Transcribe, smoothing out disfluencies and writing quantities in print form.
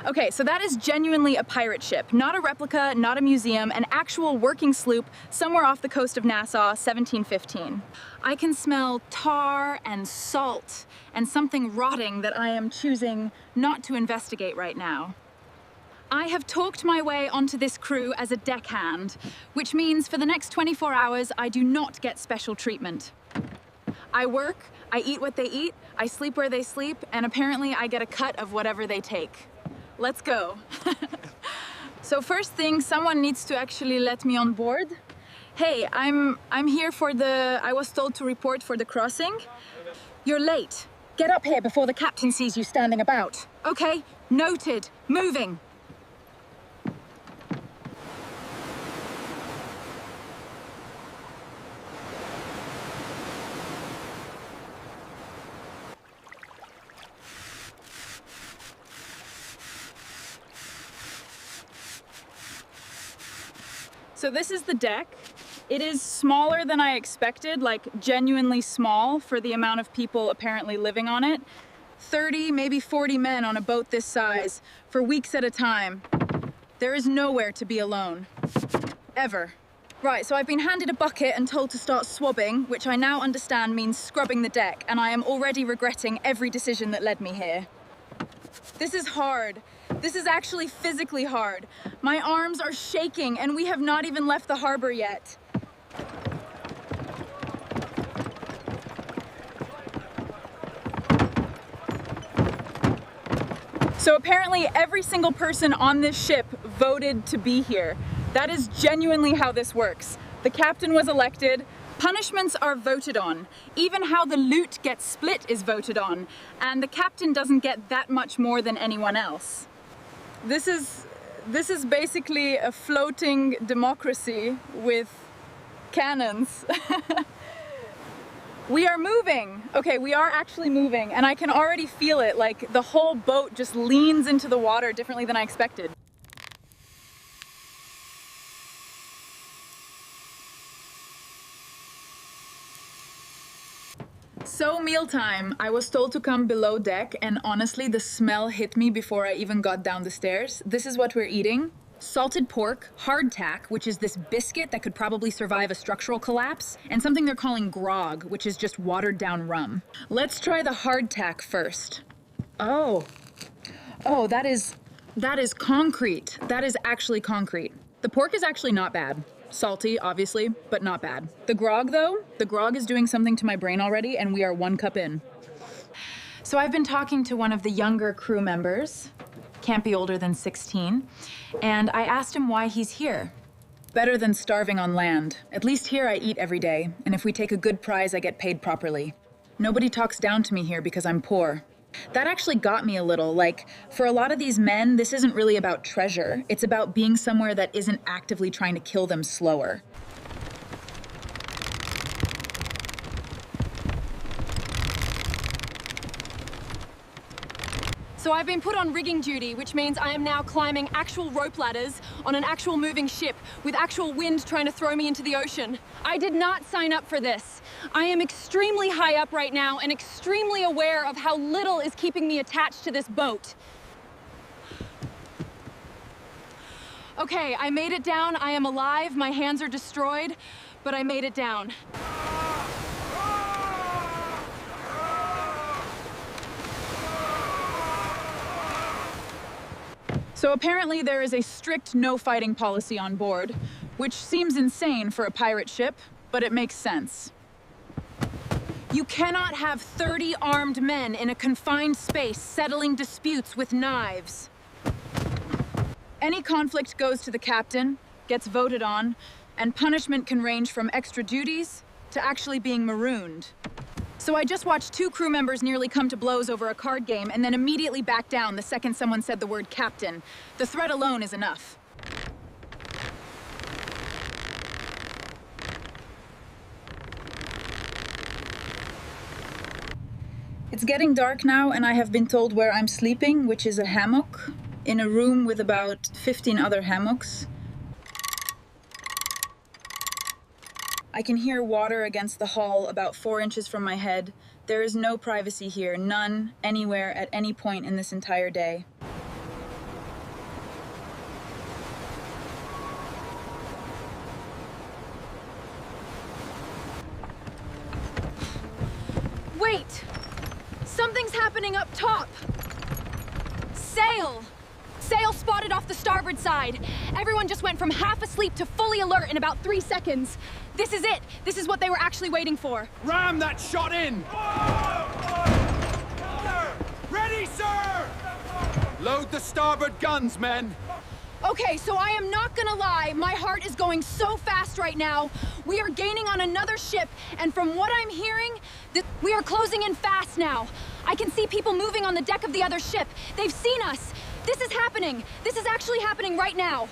Okay, so that is genuinely a pirate ship, not a replica, not a museum, an actual working sloop somewhere off the coast of Nassau, 1715. I can smell tar and salt and something rotting that I am choosing not to investigate right now. I have talked my way onto this crew as a deckhand, which means for the next 24 hours, I do not get special treatment. I work, I eat what they eat, I sleep where they sleep, and apparently I get a cut of whatever they take. Let's go. So first thing, someone needs to actually let me on board. Hey, I'm here for I was told to report for the crossing. You're late. Get up here before the captain sees you standing about. Okay, noted. Moving. So this is the deck. It is smaller than I expected, like genuinely small for the amount of people apparently living on it. 30, maybe 40 men on a boat this size for weeks at a time. There is nowhere to be alone, ever. Right, so I've been handed a bucket and told to start swabbing, which I now understand means scrubbing the deck, and I am already regretting every decision that led me here. This is hard. This is actually physically hard. My arms are shaking and we have not even left the harbor yet. So apparently every single person on this ship voted to be here. That is genuinely how this works. The captain was elected. Punishments are voted on. Even how the loot gets split is voted on. And the captain doesn't get that much more than anyone else. This is basically a floating democracy with cannons. We are moving. Okay, we are actually moving, and I can already feel it. Like the whole boat just leans into the water differently than I expected. So mealtime, I was told to come below deck, and honestly the smell hit me before I even got down the stairs. This is what we're eating. Salted pork, hardtack, which is this biscuit that could probably survive a structural collapse, and something they're calling grog, which is just watered down rum. Let's try the hardtack first. Oh, that is concrete. That is actually concrete. The pork is actually not bad. Salty, obviously, but not bad. The grog, though, the grog is doing something to my brain already, and we are 1 cup in. So I've been talking to one of the younger crew members, can't be older than 16, and I asked him why he's here. Better than starving on land. At least here I eat every day, and if we take a good prize, I get paid properly. Nobody talks down to me here because I'm poor. That actually got me a little. Like, for a lot of these men, this isn't really about treasure. It's about being somewhere that isn't actively trying to kill them slower. So I've been put on rigging duty, which means I am now climbing actual rope ladders on an actual moving ship with actual wind trying to throw me into the ocean. I did not sign up for this. I am extremely high up right now and extremely aware of how little is keeping me attached to this boat. Okay, I made it down. I am alive. My hands are destroyed, but I made it down. So apparently there is a strict no fighting policy on board, which seems insane for a pirate ship, but it makes sense. You cannot have 30 armed men in a confined space settling disputes with knives. Any conflict goes to the captain, gets voted on, and punishment can range from extra duties to actually being marooned. So I just watched 2 crew members nearly come to blows over a card game and then immediately back down the second someone said the word captain. The threat alone is enough. It's getting dark now and I have been told where I'm sleeping, which is a hammock, in a room with about 15 other hammocks. I can hear water against the hull about 4 inches from my head. There is no privacy here, none, anywhere, at any point in this entire day. Wait! Something's happening up top! Sail! Sail spotted off the starboard side. Everyone just went from half asleep to fully alert in about 3 seconds. This is it. This is what they were actually waiting for. Ram that shot in! Ready, sir! Load the starboard guns, men! Okay, so I am not gonna lie, my heart is going so fast right now. We are gaining on another ship, and from what I'm hearing, we are closing in fast now. I can see people moving on the deck of the other ship. They've seen us. This is happening. This is actually happening right now.